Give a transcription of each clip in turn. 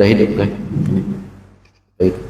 Udah hidup kan? Ini. Udah hidup.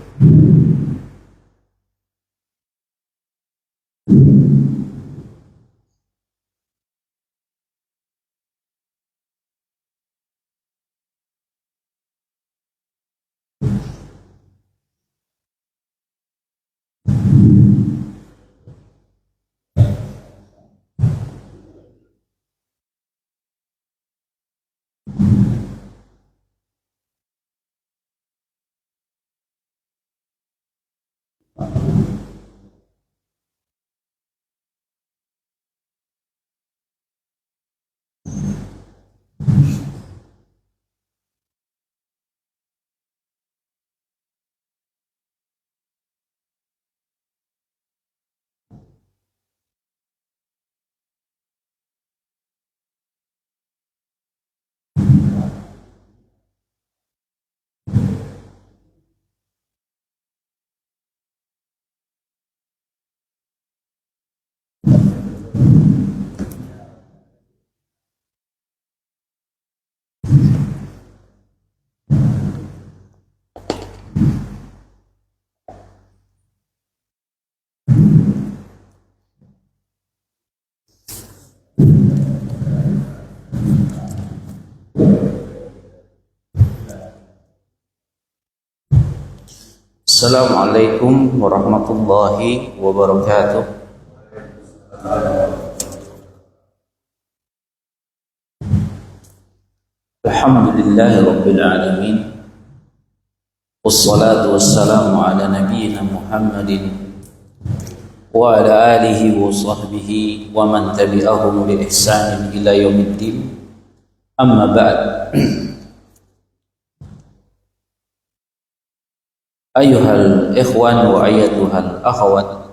Assalamualaikum warahmatullahi wabarakatuh. Alhamdulillahi rabbil alamin. Wassalatu wassalamu ala nabiyyina Muhammadin wa ala alihi wa sahbihi wa man tabi'ahum bi ihsanin ila yaumiddin. Amma ba'd. Ayuhal ikhwan wa ayatuhal akhawat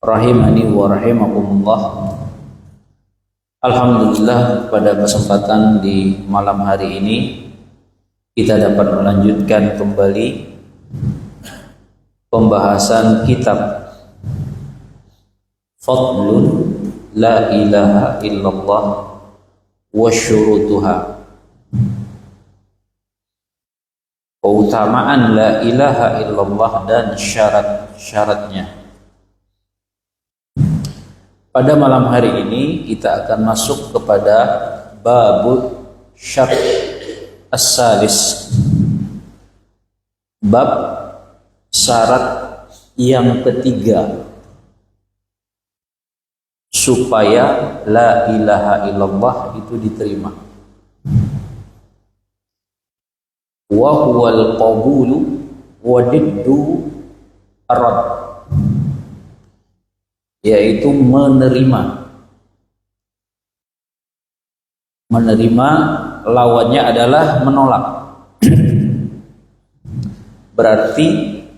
rahimani wa rahimakumullah. Alhamdulillah, pada kesempatan di malam hari ini kita dapat melanjutkan kembali pembahasan kitab Fadlun La ilaha illallah wa syurutuha, keutamaan la ilaha illallah dan syarat-syaratnya. Pada malam hari ini kita akan masuk kepada babul syart as-salis, bab syarat yang ketiga supaya la ilaha illallah itu diterima. Wa huwal qabulu wa diddu arad, yaitu menerima. Menerima lawannya adalah menolak. Berarti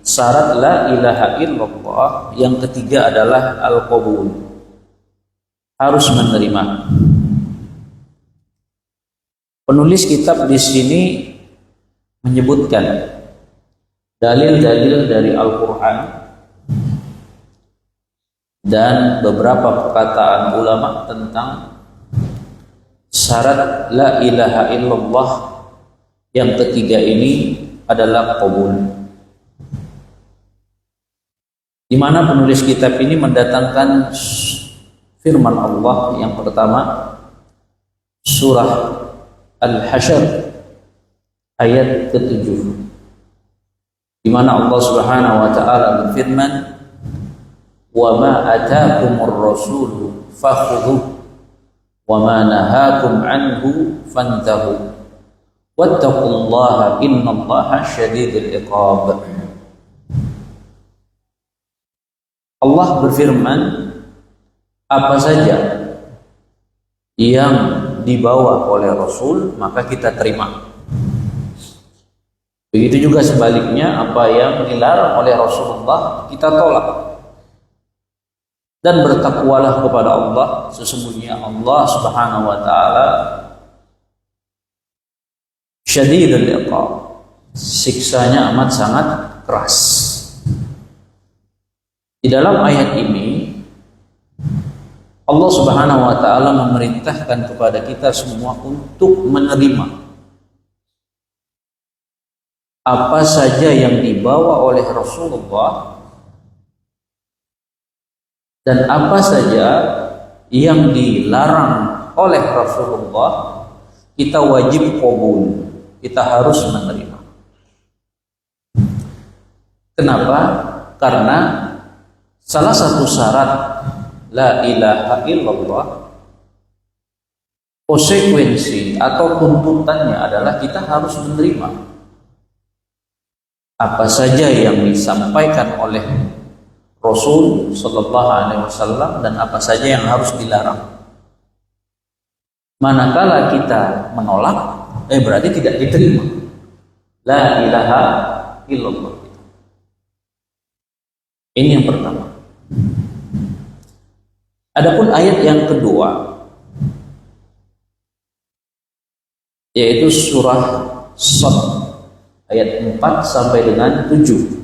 syarat la ilaha illallah yang ketiga adalah al-qabul, harus menerima. Penulis kitab di sini menyebutkan dalil-dalil dari Al-Quran dan beberapa perkataan ulama tentang syarat la ilaha illallah yang ketiga ini adalah qabul, di mana penulis kitab ini mendatangkan firman Allah yang pertama, surah Al-Hasyr ayat ke-7, di mana Allah Subhanahu wa taala berfirman, "Wa ma ataakumur rasulu fakhudhuhu wa ma nahakum anhu fantahu wattaqullaha innallaha syadidul iqab." Allah berfirman, apa saja yang dibawa oleh Rasul maka kita terima. Begitu juga sebaliknya, apa yang dilarang oleh Rasulullah kita tolak. Dan bertakwalah kepada Allah, sesungguhnya Allah Subhanahu wa taala syadidul iqab, siksanya amat sangat keras. Di dalam ayat ini Allah Subhanahu wa taala memerintahkan kepada kita semua untuk menerima apa saja yang dibawa oleh Rasulullah dan apa saja yang dilarang oleh Rasulullah, kita wajib qabul, kita harus menerima. Kenapa? Karena salah satu syarat la ilaha illallah, konsekuensi atau tuntutannya adalah kita harus menerima apa saja yang disampaikan oleh Rasul Sallallahu Alaihi Wasallam dan apa saja yang harus dilarang. Manakala kita menolak, berarti tidak diterima. La ilaha illallah. Ini yang pertama. Adapun ayat yang kedua, yaitu surah Sad ayat 4 sampai dengan 7.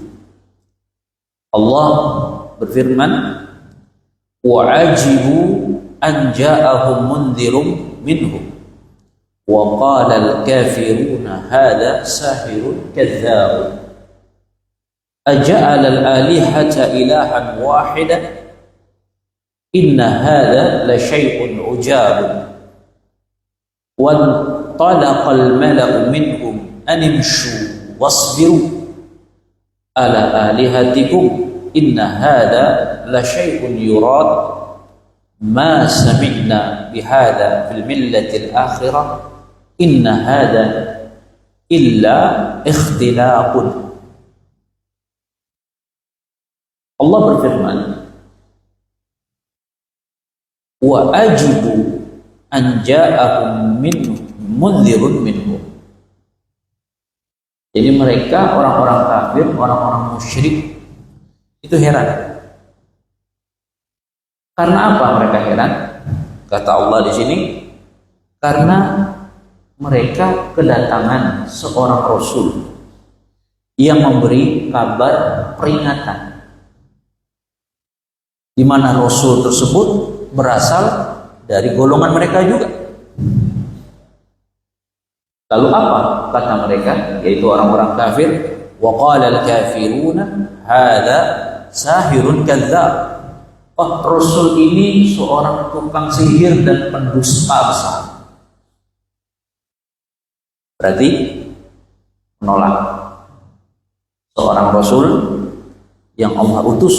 Allah berfirman, wa ajibu an ja'ahum mundhirum minhum wa qala al-kafiruna hadha sahirun kadzdzab aja'ala al-alihata ilahan wahidan inna hadha la syai'un ujab wa talaqa al-mala'u minhum animshu wasbiru ala alihatikum inna hadha la syai'un yurad ma sami'na bihadha fil millati al-akhirah inna hadha illa ikhtilaqun. Allah berfirman, wa ajibu an ja'ahum minhum mundhirun minhum. Jadi mereka orang-orang kafir, orang-orang musyrik itu heran. Karena apa mereka heran? Kata Allah di sini, karena mereka kedatangan seorang Rasul yang memberi kabar peringatan, di mana Rasul tersebut berasal dari golongan mereka juga. Lalu apa kata mereka, yaitu orang-orang kafir? Wa qala al-kafiruna hadza sahirun kadzdzab. Oh, Rasul ini seorang tukang sihir dan pendusta besar. Berarti menolak seorang Rasul yang Allah utus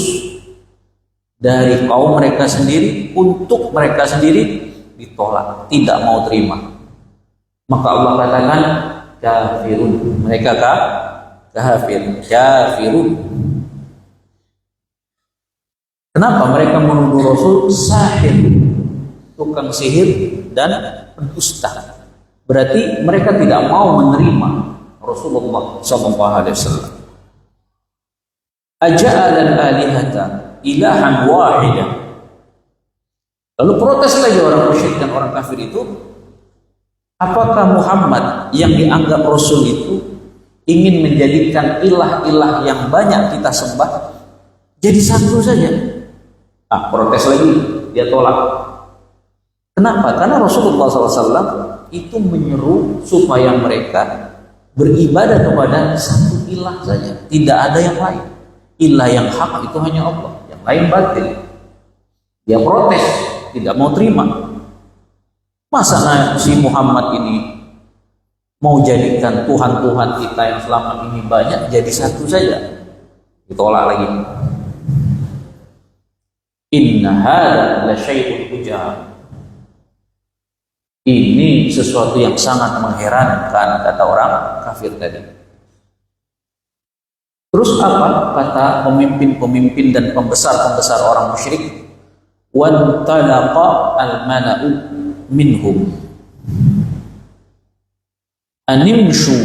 dari kaum mereka sendiri untuk mereka sendiri, ditolak, tidak mau terima. Maka Allah katakan kafirun, mereka kafir, kafirun. Kenapa mereka menuduh Rasul sahir, tukang sihir dan pendusta? Berarti mereka tidak mau menerima Rasulullah SAW. Aja'ala al-alihata ilahan wahidah. Lalu protes lagi orang musyrik dan orang kafir itu, apakah Muhammad yang dianggap Rasul itu ingin menjadikan ilah-ilah yang banyak kita sembah jadi satu saja? Protes lagi, dia tolak. Kenapa? Karena Rasulullah SAW itu menyeru supaya mereka beribadah kepada satu ilah saja, tidak ada yang lain. Ilah yang hak itu hanya Allah, yang lain batil. Dia protes, tidak mau terima. Masa si Muhammad ini mau jadikan Tuhan-Tuhan kita yang selama ini banyak jadi satu saja? Ditolak lagi. Inna hadza la syai'un ujab. Ini sesuatu yang sangat mengherankan, kata orang kafir tadi. Terus apa kata pemimpin-pemimpin dan pembesar-pembesar orang musyrik? Wan talaqa al-mala'u minhum animshu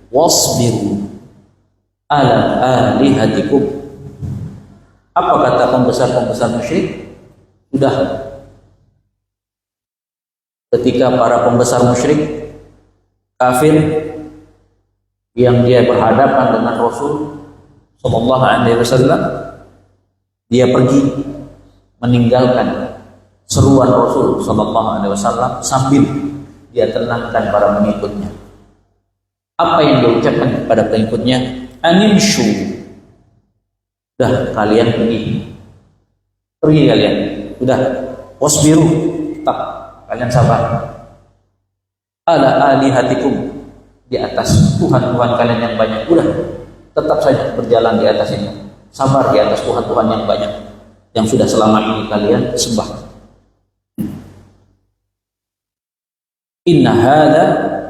wasbiru ala alihatikum. Apa kata pembesar-pembesar musyrik? Sudah, ketika para pembesar musyrik kafir yang dia berhadapan dengan Rasul Sallallahu Alaihi Wasallam, dia pergi meninggalkan seruan Rasul Sallallahu Alaihi Wasallam sambil dia tenangkan para pengikutnya. Apa yang diucapkan kepada pengikutnya? Animshu. Udah, kalian pergi kalian. Udah, wasbiru, tetap kalian sabar. Ala alihatikum, di atas Tuhan-Tuhan kalian yang banyak. Udah, tetap saja berjalan di atas ini. Sabar di atas Tuhan-Tuhan yang banyak yang sudah selama ini kalian sembah. Inna hadza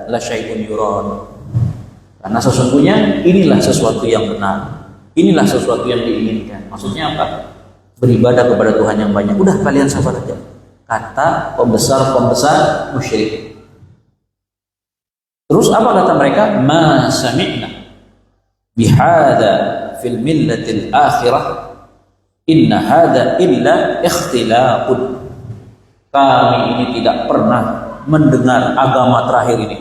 la syai'un yurad. Karena sesungguhnya inilah sesuatu yang benar. Inilah sesuatu yang diinginkan. Maksudnya apa? Beribadah kepada Tuhan yang banyak. Udah, kalian sabar aja. Kata pembesar-pembesar musyrik. Terus apa kata mereka? Ma sami'na bihadza fil millatil akhirah inna hadza illa ikhtilafun. Kami ini tidak pernah mendengar agama terakhir ini,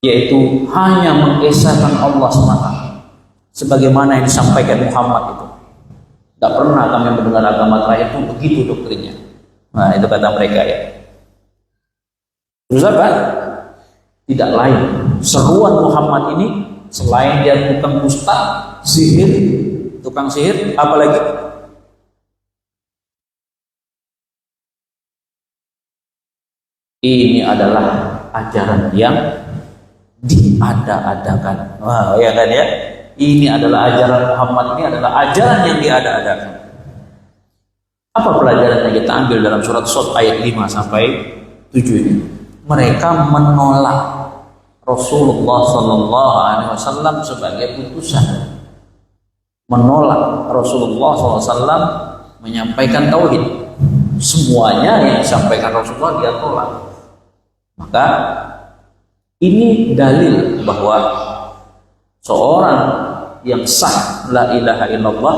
yaitu hanya mengesahkan Allah semata sebagaimana yang disampaikan Muhammad itu. Tidak pernah kami mendengar agama terakhir itu begitu doktrinnya. Nah, itu kata mereka ya. Terus apa? Tidak lain seruan Muhammad ini, selain dia tukang dusta, sihir, tukang sihir, apalagi ini adalah ajaran yang diada-adakan. Wah, ya kan ya? Ini adalah ajaran Muhammad, ini adalah ajaran yang diada-adakan. Apa pelajaran yang kita ambil dalam surat Shad ayat 5 sampai 7 ini? Mereka menolak Rasulullah Sallallahu Alaihi Wasallam sebagai utusan, menolak Rasulullah SAW menyampaikan tauhid. Semuanya yang disampaikan Rasulullah dia tolak. Maka ini dalil bahwa seorang yang sah la ilaha illallah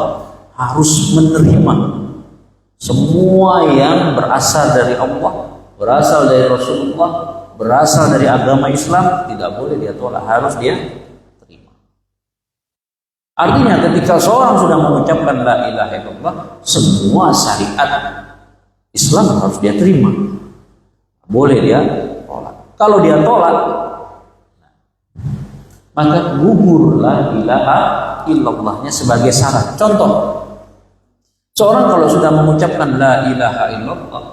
harus menerima semua yang berasal dari Allah, berasal dari Rasulullah, berasal dari agama Islam. Tidak boleh dia tolak, harus dia terima. Artinya ketika seorang sudah mengucapkan la ilaha illallah, semua syariat Islam harus dia terima. Boleh dia tolak. Kalau dia tolak, maka gugur la ilaha illallahnya sebagai syarat. Contoh, seorang kalau sudah mengucapkan la ilaha illallah,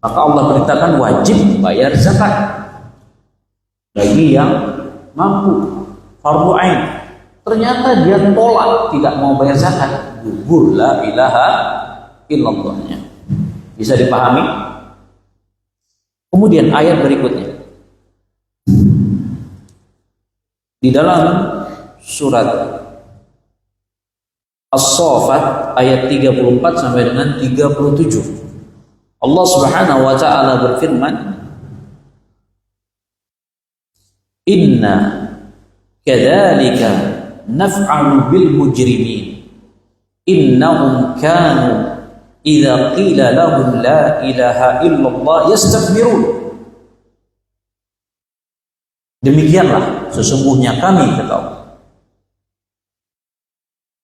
maka Allah beritakan wajib bayar zakat bagi yang mampu, fardu ain. Ternyata dia tolak, tidak mau bayar zakat, gugur la ilaha illallahnya. Bisa dipahami? Kemudian ayat berikutnya di dalam surat As-Saffat ayat 34 sampai dengan 37, Allah Subhanahu wa taala berfirman, inna kadzalika naf'alu bil mujrimin innahum kanu idza qila lahum la ilaha illallah yastakbirun. Demikianlah sesungguhnya kami ketahui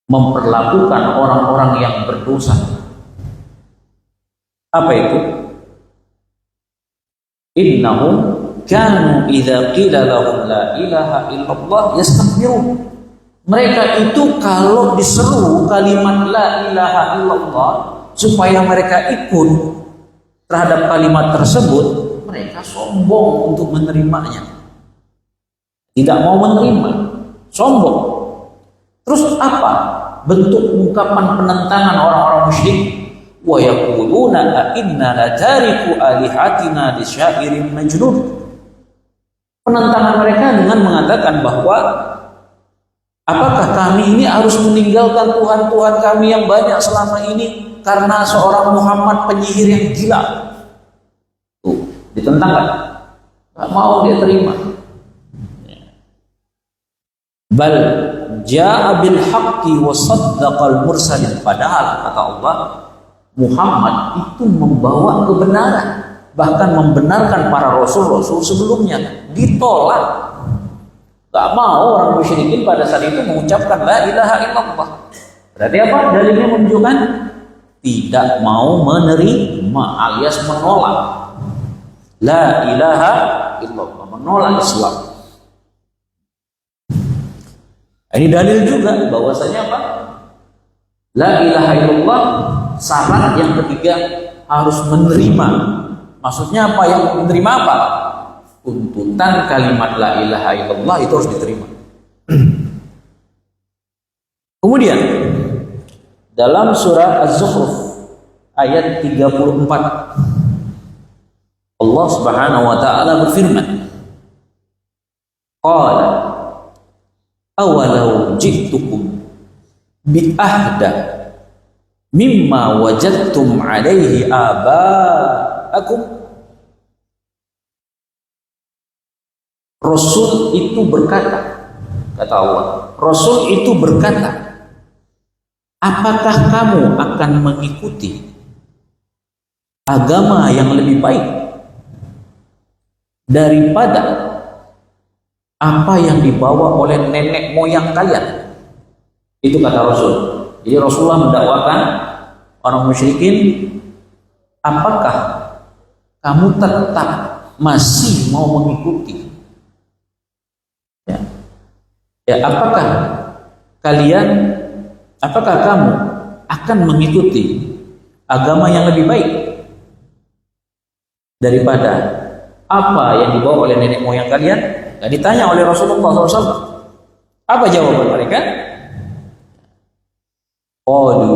memperlakukan orang-orang yang berdosa. Apa itu? Innahum kanu idza qila lahum la ilaha illallah yastakbirun. Mereka itu kalau diseru kalimat la ilaha illallah supaya mereka ikut terhadap kalimat tersebut, mereka sombong untuk menerimanya. Tidak mau menerima, sombong. Terus apa bentuk ungkapan penentangan orang-orang musyrik? Wa yaquluna a inna la tariku alihatina li syairin majnun. Penentangan mereka dengan mengatakan bahwa apakah kami ini harus meninggalkan Tuhan-Tuhan kami yang banyak selama ini karena seorang Muhammad penyihir yang gila? Tuh, ditentang kan? Gak mau dia terima. Bal ja'a bil haqqi wa saddaqal mursalin. Padahal kata Allah, Muhammad itu membawa kebenaran, bahkan membenarkan para rasul-rasul sebelumnya. Ditolak. Gak mau orang musyrikin pada saat itu mengucapkan la ilaha illallah. Berarti apa? Dalilnya menunjukkan tidak mau menerima alias menolak la ilaha illallah, menolak Islam. Ini dalil juga bahwasanya apa? La ilaha illallah, syarat yang ketiga harus menerima. Maksudnya apa? Yang menerima apa? Tuntutan kalimat la ilaha illallah itu harus diterima. Kemudian dalam surah Az-Zukhruf ayat 34 Allah Subhanahu wa taala berfirman, qala awalau ji'tukum bi ahda mimma wajadtum alaihi aba'akum. Rasul itu berkata, kata Allah, Rasul itu berkata, apakah kamu akan mengikuti agama yang lebih baik daripada apa yang dibawa oleh nenek moyang kalian? Itu kata Rasul. Jadi Rasulullah mendakwakan orang musyrikin, apakah kamu tetap masih mau mengikuti? Apakah kamu akan mengikuti agama yang lebih baik daripada apa yang dibawa oleh nenek moyang kalian? Dan ditanya oleh Rasulullah SAW. Apa jawaban mereka? Qalu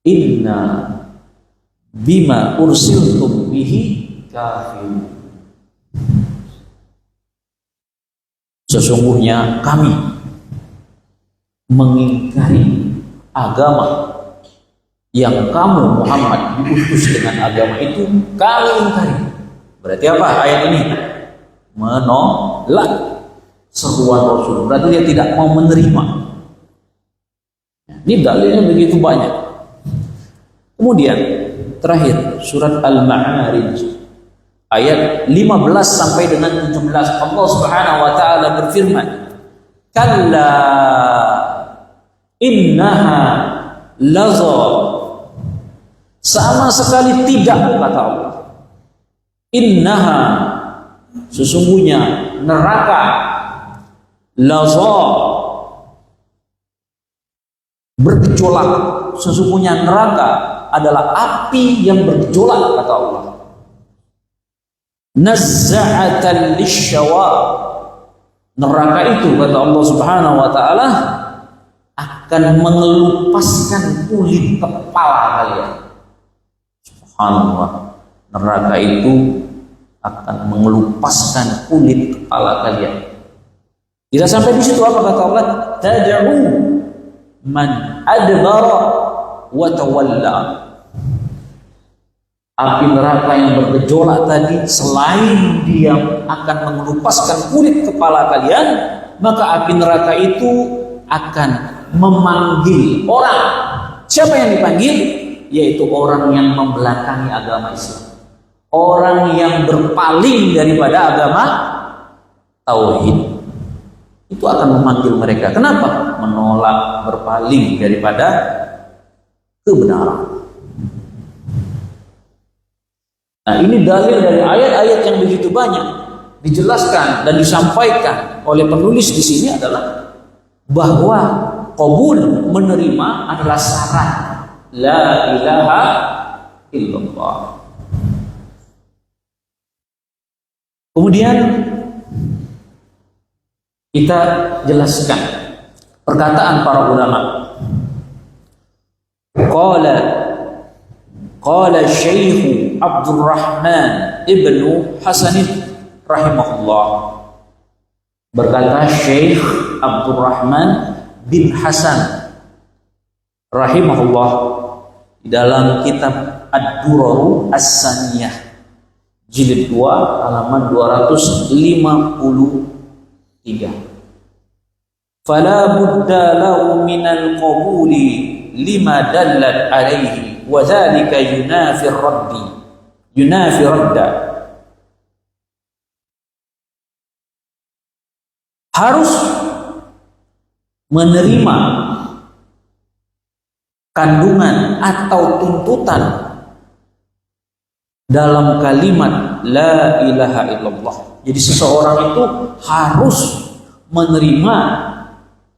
inna bima ursiltum bihi kafirun. Sesungguhnya kami mengingkari agama yang kamu Muhammad diutus dengan agama itu, kami ingkari. Berarti apa ayat ini? Menolak seruan Rasul. Berarti dia tidak mau menerima. Ini dalilnya begitu banyak. Kemudian terakhir surat Al-Ma'arij ayat 15 sampai dengan 17 Allah Subhanahu wa taala berfirman, kalla innaha lazza, sama sekali tidak, kata Allah. Innaha, sesungguhnya neraka, lazza, bergejolak. Sesungguhnya neraka adalah api yang bergejolak, kata Allah. Nazza'atan lisyawa, neraka itu, kata Allah Subhanahu wa taala, akan mengelupaskan kulit kepala kalian. Subhanallah, neraka itu akan mengelupaskan kulit kepala kalian. Tidak sampai di situ, apa kata Allah? Tad'u man adbara wa tawalla. Api neraka yang bergejolak tadi, selain dia akan mengelupaskan kulit kepala kalian, maka api neraka itu akan memanggil orang. Siapa yang dipanggil? Yaitu orang yang membelakangi agama Islam, orang yang berpaling daripada agama tauhid. Itu akan memanggil mereka. Kenapa? Menolak, berpaling daripada kebenaran. Nah, ini dalil dari ayat-ayat yang begitu banyak dijelaskan dan disampaikan oleh penulis di sini adalah bahwa qabul, menerima, adalah syarat la ilaha illallah. Kemudian kita jelaskan perkataan para ulama. Qala Syekh Abdurrahman ibnu Hasan rahimahullah. Berkata Syekh Abdurrahman bin Hasan rahimahullah di dalam kitab Ad-Duraru As-Saniyah jilid 2 halaman 253. Fala budda lahu minal qabuli lima dallat alaihi wa dzalika yunafi radda. Harus menerima kandungan atau tuntutan dalam kalimat la ilaha illallah. Jadi seseorang itu harus menerima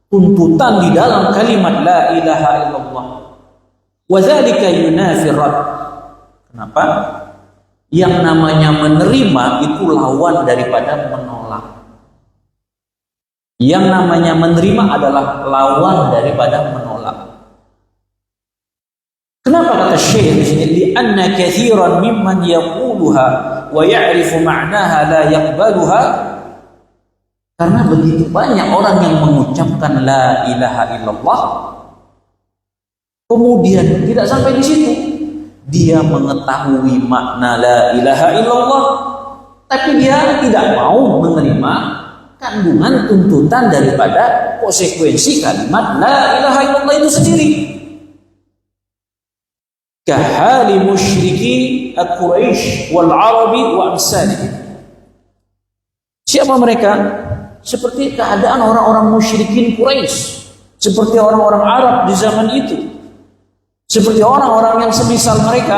tuntutan di dalam kalimat la ilaha illallah. Wa dzalika yunafi rad. Kenapa? Yang namanya menerima itu lawan daripada menolak. Yang namanya menerima adalah lawan daripada menolak. Kenapa kata Syekh di sini? Li'anna katsiran mimman yaquluha wa ya'rifu ma'naha la yaqbaluha. Karena begitu banyak orang yang mengucapkan la ilaha illallah, kemudian tidak sampai di situ. Dia mengetahui makna la ilaha illallah, tapi dia tidak mau menerima kandungan tuntutan daripada konsekuensi kalimat la ilaha illallah itu sendiri. Kahali musyriki al-Quraisy wal Arabi wa amsalihim. Siapa mereka? Seperti keadaan orang-orang musyrikin Quraisy, seperti orang-orang Arab di zaman itu, seperti orang-orang yang semisal mereka.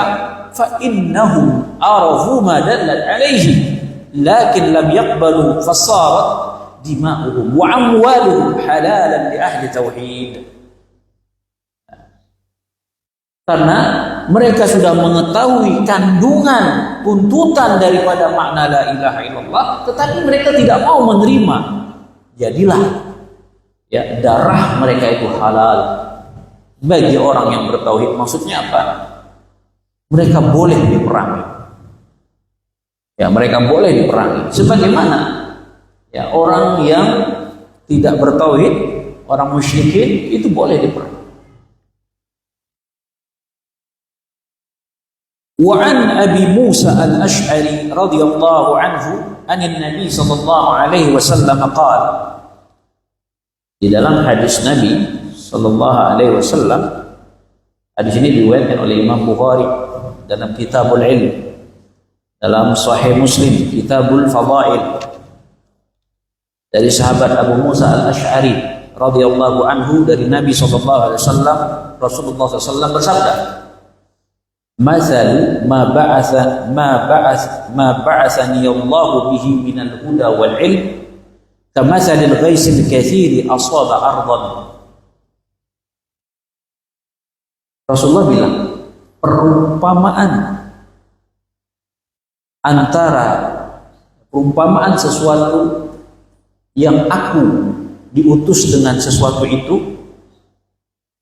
Fa innahum arafu ma dallat alaihi lakin lam yaqbalu fasarat dima'uhum wa amwaluhum halalan li ahli tauhid. Karena mereka sudah mengetahui kandungan tuntutan daripada makna la ilaha illallah, tetapi mereka tidak mau menerima. Jadilah ya darah mereka itu halal bagi orang yang bertauhid. Maksudnya apa? Mereka boleh diperangi. Ya, mereka boleh diperangi. Sebagaimana ya orang yang tidak bertauhid, orang musyrikin itu boleh diperangi. وعن أبي موسى الأشعري رضي الله عنه عن النبي صلى الله عليه وسلم قال. Di dalam hadis Nabi sallallahu alaihi wasallam, hadis ini diriwayatkan oleh Imam Bukhari dalam Kitabul Ilm, dalam Sahih Muslim Kitabul Fadail, dari sahabat Abu Musa al-Ash'ari radhiyallahu anhu dari Nabi sallallahu alaihi wasallam, Rasulullah sallallahu alaihi wasallam bersabda, "Mathal ma ba'athani Allah bihi minal huda wal ilm kamathalil ghaisil katsiri asaba ardan." Rasulullah bilang, perumpamaan sesuatu yang aku diutus dengan sesuatu itu,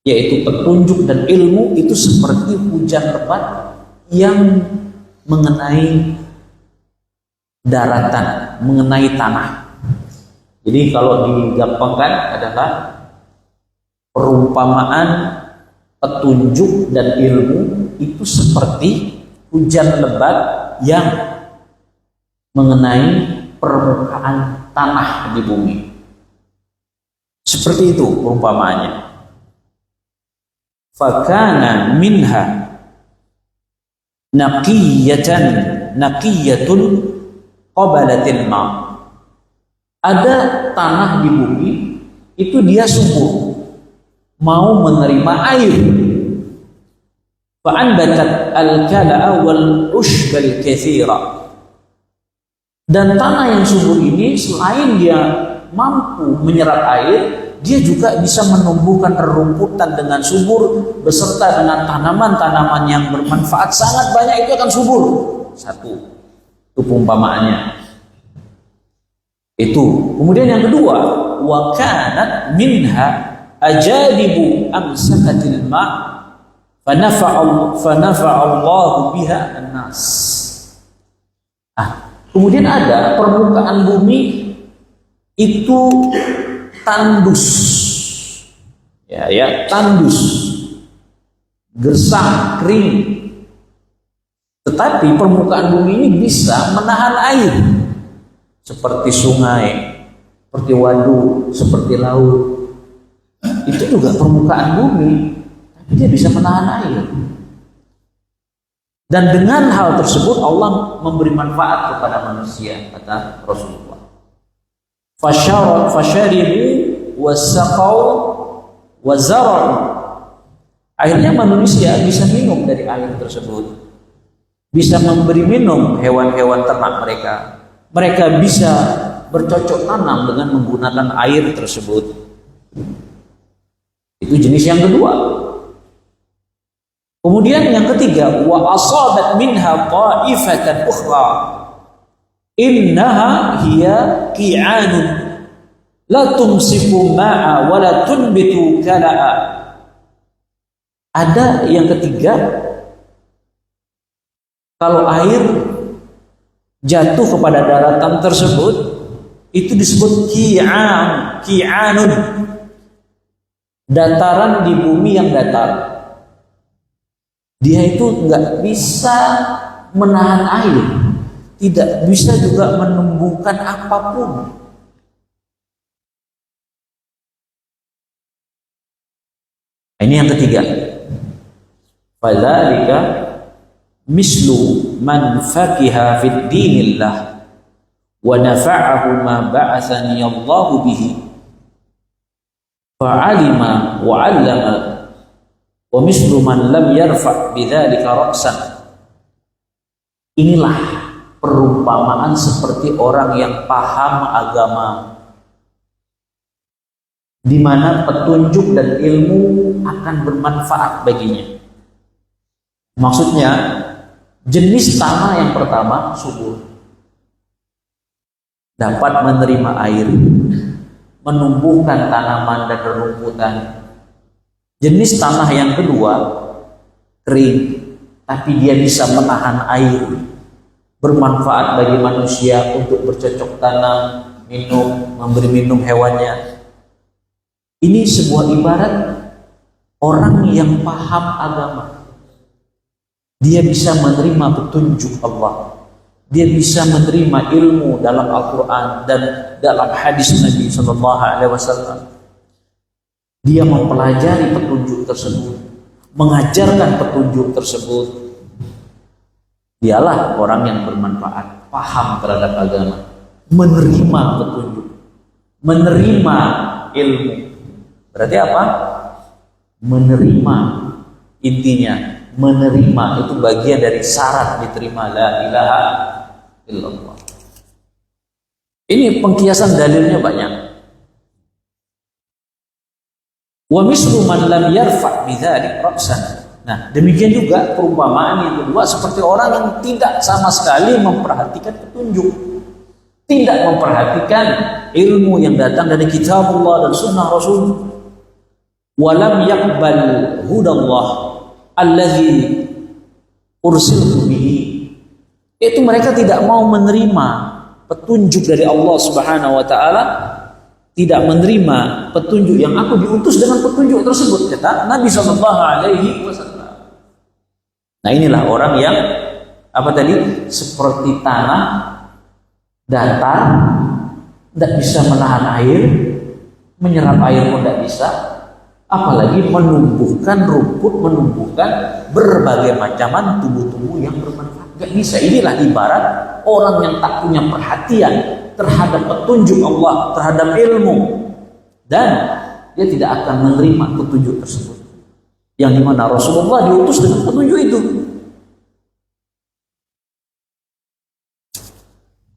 yaitu petunjuk dan ilmu, itu seperti hujan lebat yang mengenai daratan, mengenai tanah. Jadi kalau digampangkan adalah perumpamaan petunjuk dan ilmu itu seperti hujan lebat yang mengenai permukaan tanah di bumi. Seperti itu perumpamaannya. Fakana minha naqiyatun qabalatil ma. Ada tanah di bumi itu dia subur, mau menerima air. Fa'anbatat al-kala'a wal ushbal katsira. Dan tanah yang subur ini selain dia mampu menyerap air, dia juga bisa menumbuhkan rerumputan dengan subur beserta dengan tanaman-tanaman yang bermanfaat sangat banyak, itu akan subur. Satu, itu perumpamaannya. Itu. Kemudian yang kedua, wa kanat minha ajadibu amsakatil ma' fanafa'allahu biha an-nas. Kemudian ada permukaan bumi itu tandus, tandus, gersang, kering. Tetapi permukaan bumi ini bisa menahan air, seperti sungai, seperti waduk, seperti laut. Itu juga permukaan bumi, tapi dia bisa menahan air. Dan dengan hal tersebut Allah memberi manfaat kepada manusia, kata Rasulullah. Fasharibu wasaqau wazara'u. Akhirnya manusia bisa minum dari air tersebut. bisa memberi minum hewan-hewan ternak mereka. Mereka bisa bercocok tanam dengan menggunakan air tersebut. Itu jenis yang kedua. Kemudian yang ketiga, wa asabat minha ta'ifatan ukhra innaha hiya qi'anun la tumsiku ma'a wa la tunbitu kala'a. Ada yang ketiga, kalau air jatuh kepada daratan tersebut, itu disebut qi'anun, dataran di bumi yang datar. Dia itu nggak bisa menahan air, tidak bisa juga menumbuhkan apapun. Ini yang ketiga. Fadzalika mislu man faqiha fid dinillah wa nafa'ahu ma ba'athani Allahu bihi fa'alima wa 'allama wa mislu man lam yarfa' bidzalika ra'san. Inilah perumpamaan seperti orang yang paham agama, di mana petunjuk dan ilmu akan bermanfaat baginya. Maksudnya, jenis tanah yang pertama subur, dapat menerima air, menumbuhkan tanaman dan rerumputan. Jenis tanah yang kedua kering, tapi dia bisa menahan air, bermanfaat bagi manusia untuk bercocok tanam, minum, memberi minum hewannya. Ini sebuah ibarat orang yang paham agama. Dia bisa menerima petunjuk Allah. Dia bisa menerima ilmu dalam Al-Quran dan dalam hadis Nabi SAW. Dia mempelajari petunjuk tersebut, mengajarkan petunjuk tersebut. Dialah orang yang bermanfaat, paham terhadap agama, menerima petunjuk, menerima ilmu. Berarti apa? Menerima, intinya menerima itu bagian dari syarat diterima la ilaha illallah. Ini pengkiasan dalilnya banyak. Wa mislu man lam yarfa' bidzalik ra'san. Nah, demikian juga perumpamaan yang kedua seperti orang yang tidak sama sekali memperhatikan petunjuk, tidak memperhatikan ilmu yang datang dari kitab Allah dan sunnah Rasul. Wa lam yaqbal hudallah allazi ursiltu bihi. Itu mereka tidak mau menerima petunjuk dari Allah Subhanahu wa taala, tidak menerima petunjuk yang aku diutus dengan petunjuk tersebut, kata Nabi sallallahu alaihi wasallam. Nah, inilah orang yang apa tadi? Seperti tanah datar, tidak bisa menahan air, menyerap air pun tidak bisa, apalagi menumbuhkan rumput, menumbuhkan berbagai macaman tumbuh-tumbuh yang bermanfaat. Gak bisa. Inilah ibarat orang yang tak punya perhatian terhadap petunjuk Allah, terhadap ilmu, dan dia tidak akan menerima petunjuk tersebut, yang dimana Rasulullah diutus dengan petunjuk itu.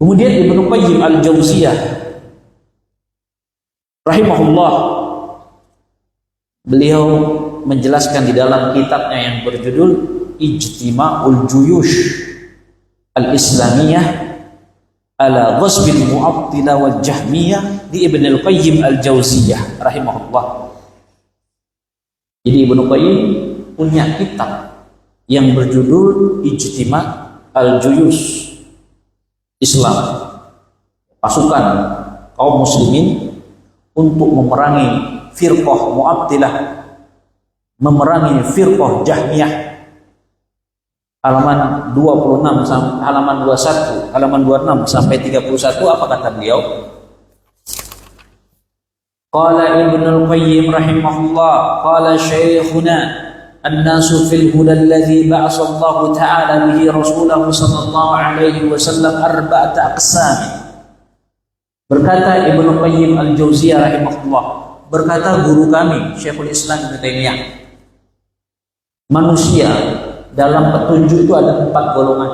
Kemudian Ibnu Qayyim al-Jauziyah rahimahullah, beliau menjelaskan di dalam kitabnya yang berjudul Ijtima'ul Juyush Al-Islamiyah ala Ghazbil Mu'attilah wal Jahmiyah di Ibnu Qayyim al-Jauziyah rahimahullah. Jadi Ibnu Qayyim punya kitab yang berjudul Ijtima' al-Juyush Islam, pasukan kaum muslimin untuk memerangi firqah Mu'attilah, memerangi firqah Jahmiyah. Halaman 26 sampai halaman 21, halaman 26 sampai 31, apa kata beliau? Qala Ibnu Qayyim rahimahullah, qala syekhuna an-nasu fil huda alladhi ba'atha Allah ta'ala bihi rasulahu sallallahu alaihi wasallam arba'ata aqsam. Berkata Ibnu Qayyim al-Jauziyah rahimahullah, berkata guru kami Syekhul Islam Ibnu Taimiyah, manusia dalam petunjuk itu ada 4 golongan.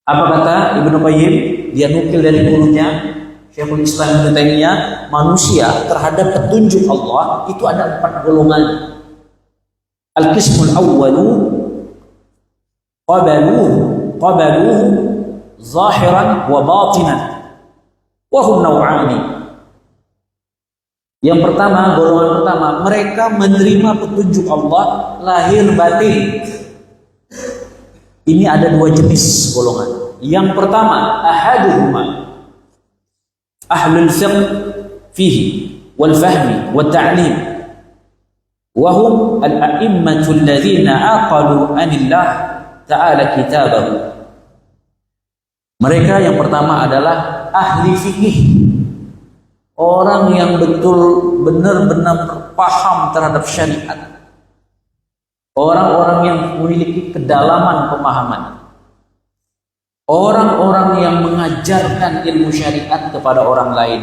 Apa kata Ibnu Qayyim? Dia nukil dari gurunya Syekhul Islam Ibnu Taimiyah, manusia terhadap petunjuk Allah itu ada 4 golongan. Al-qismul awwalu qabaluhu zahiran wa batinan wa hum naw'ani. Yang pertama, golongan pertama, mereka menerima petunjuk Allah lahir batin. Ini ada 2 jenis golongan. Yang pertama, ahaduhuma ahlul fiqh fihi wal fahmi wat ta'lim wa hum al-a'immatu alladhina aqalu anillah ta'ala kitabahu. Mereka yang pertama adalah ahli fikih, orang yang benar-benar paham terhadap syariat, orang-orang yang memiliki kedalaman pemahaman, orang-orang yang mengajarkan ilmu syariat kepada orang lain.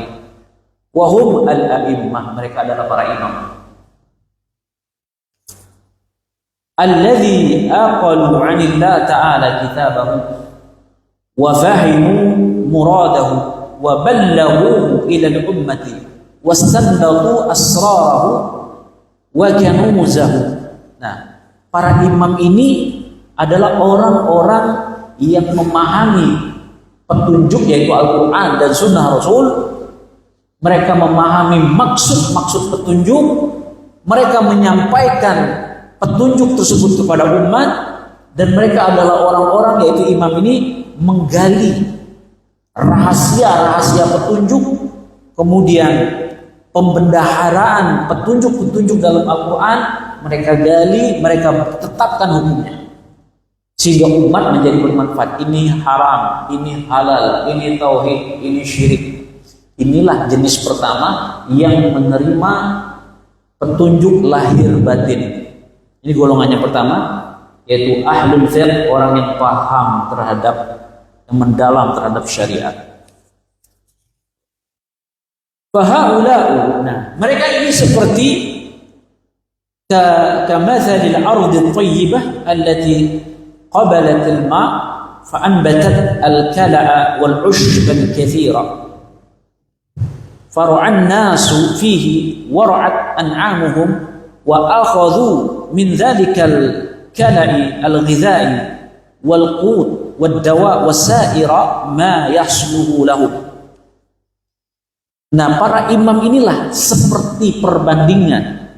Wahum al-a'immah, mereka adalah para imam. Alladzi aqalu 'anillah ta'ala kitabahu wa fahimu muradahu wa ballaghuhu ila al-ummati wastanbatu asrarahu wa kanuzahu. Nah, para imam ini adalah orang-orang yang memahami petunjuk yaitu Al-Quran dan Sunnah Rasul. Mereka memahami maksud-maksud petunjuk, mereka menyampaikan petunjuk tersebut kepada umat, dan mereka adalah orang-orang yaitu imam ini menggali rahasia-rahasia petunjuk, kemudian pembendaharaan petunjuk-petunjuk dalam Al-Quran mereka gali, mereka tetapkan hukumnya sehingga umat menjadi bermanfaat. Ini haram, ini halal, ini tauhid, ini syirik. Inilah jenis pertama yang menerima petunjuk lahir batin. Ini golongannya pertama, yaitu ahlul fiqh, orang yang paham terhadap, yang mendalam terhadap syariat. Fahaula'u, nah, mereka ini seperti kamathalil ardhi thayyibah allati qabalat al-ma' fa'anbatat al-kala'a wal-'ushb al-kathira fara'an nasu fihi wara'at an'amuhum wa akhadhu min dhalika al-kala'i al-ghidha'i wal-qut wad-dawa' wasa'ira ma yahsuluhu lahum. Nah, para imam inilah seperti perbandingan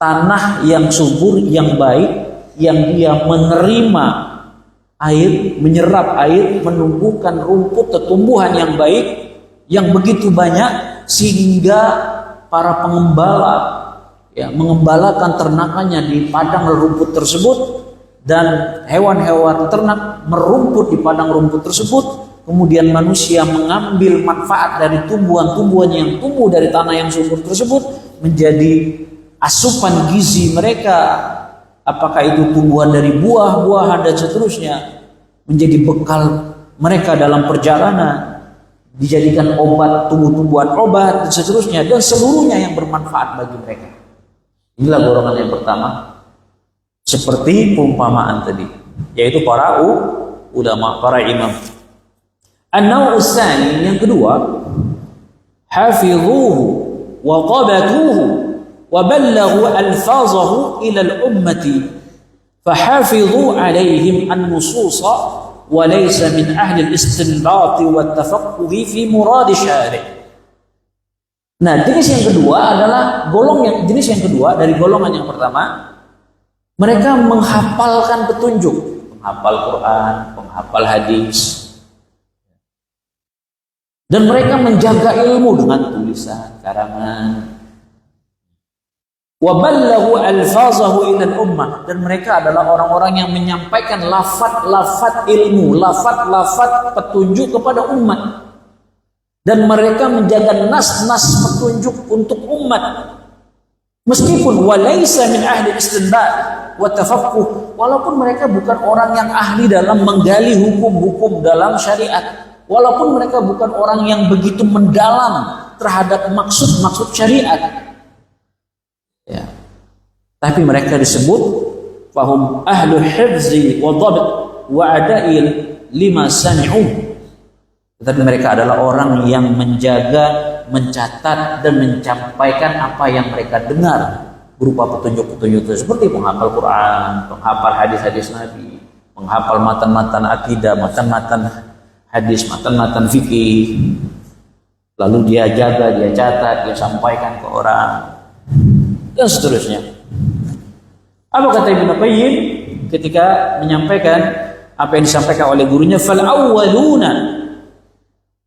tanah yang subur, yang baik, yang dia menerima air, menyerap air, menumbuhkan rumput, tumbuhan yang baik, yang begitu banyak, sehingga para pengembala mengembalakan ternakannya di padang rumput tersebut, dan hewan-hewan ternak merumput di padang rumput tersebut. Kemudian manusia mengambil manfaat dari tumbuhan-tumbuhan yang tumbuh dari tanah yang subur tersebut menjadi asupan gizi mereka, apakah itu tumbuhan dari buah-buahan dan seterusnya, menjadi bekal mereka dalam perjalanan, dijadikan obat, tumbuh-tumbuhan obat dan seterusnya, dan seluruhnya yang bermanfaat bagi mereka. Inilah golongan yang pertama, seperti perumpamaan tadi, yaitu para ulama, para imam. An-naw' ats-tsani, yang kedua, hafidhuhu wa qabatuhu wa ballaghu alfazahu ila al-ummati fahafidhu alaihim an-nususa wa laysa min ahli al-istinbat wa at-tafaqquh fi murad syari'. Nah, jenis yang kedua adalah jenis yang kedua dari golongan yang pertama, mereka menghafalkan petunjuk, menghafal Quran, menghafal hadis, dan mereka menjaga ilmu dengan tulisan, karangan. Wa ballaghu alfazahu ila al-ummah, dan mereka adalah orang-orang yang menyampaikan lafaz-lafaz ilmu, lafaz-lafaz petunjuk kepada umat. Dan mereka menjaga nas-nas petunjuk untuk umat. Meskipun walaysa min ahli istinbat wa tafaqquh, walaupun mereka bukan orang yang ahli dalam menggali hukum-hukum dalam syariat, walaupun mereka bukan orang yang begitu mendalam terhadap maksud-maksud syariat, ya, tapi mereka disebut fahum ahlu hifzi wa dhabt wa ada'il lima sami'u. Tetapi mereka adalah orang yang menjaga, mencatat dan menyampaikan apa yang mereka dengar berupa petunjuk-petunjuk seperti penghafal Quran, penghafal hadis-hadis Nabi, menghafal matan-matan akidah, matan-matan hadis, matan-matan fikih. Lalu dia jaga, dia catat, dia sampaikan ke orang dan seterusnya. Apa kata Ibnu Qayyim ketika menyampaikan apa yang disampaikan oleh gurunya? Fal awwaluna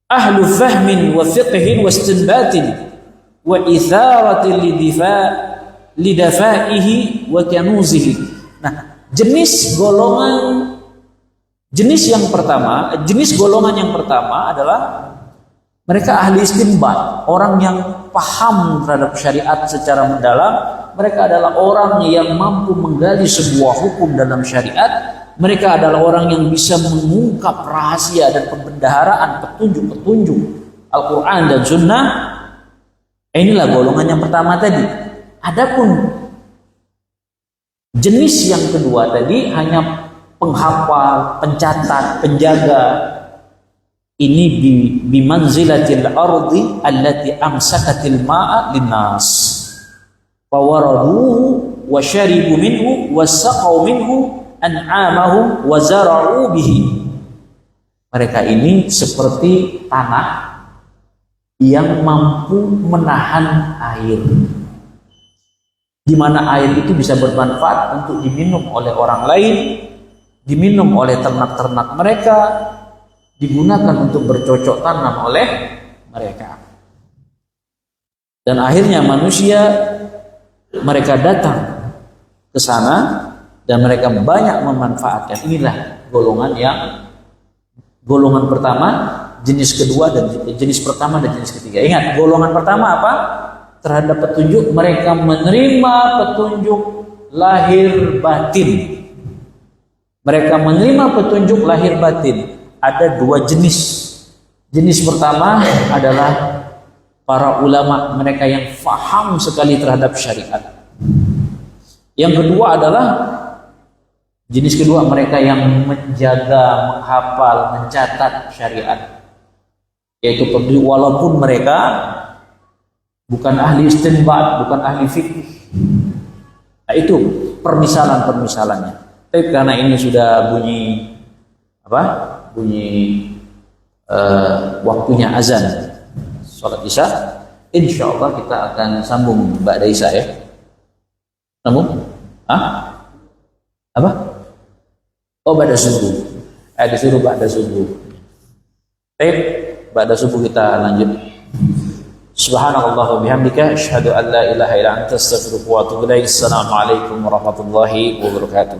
ahlu fahmin wa fiqhin wa istinbatin wa itharatin lidafaihi wa kanuzihi. Nah, jenis golongan yang pertama adalah mereka ahli istinbat, orang yang paham terhadap syariat secara mendalam. Mereka adalah orang yang mampu menggali sebuah hukum dalam syariat. Mereka adalah orang yang bisa mengungkap rahasia dan pembendaharaan petunjuk-petunjuk Al-Quran dan Sunnah. Inilah golongan yang pertama tadi. Adapun jenis yang kedua tadi hanya penghafal, pencatat, penjaga. Ini bimanzilatil ardi allati amsakatil ma'a linnas. Fawaraduhu wa syaribu minhu wa saqaw minhu an'amahum wa zara'u bihi. Mereka ini seperti tanah yang mampu menahan air, di mana air itu bisa bermanfaat untuk diminum oleh orang lain, diminum oleh ternak-ternak mereka, digunakan untuk bercocok tanam oleh mereka. Dan akhirnya manusia, mereka datang ke sana dan mereka banyak memanfaatkan. Inilah golongan pertama, jenis kedua dan jenis pertama dan jenis ketiga. Ingat, golongan pertama apa? Terhadap petunjuk, mereka menerima petunjuk lahir batin. Mereka menerima petunjuk lahir batin. Ada dua jenis. Jenis pertama adalah para ulama, mereka yang faham sekali terhadap syariat. Yang kedua adalah jenis kedua, mereka yang menjaga, menghafal, mencatat syariat. Yaitu walaupun mereka bukan ahli istinbat, bukan ahli fikih. Nah, itu permisalan-permisalannya. Tapi karena ini sudah bunyi waktunya azan sholat isya, insyaallah kita akan sambung ba'da isya ya. Sambung? Apa? Oh, ba'da subuh. Disuruh ba'da subuh. Baik, ba'da subuh kita lanjut. Subhanallah wa bihamdika asyhadu an la ilaha illa anta astaghfiruka wa atubu ilaik. Assalamualaikum warahmatullahi wabarakatuh.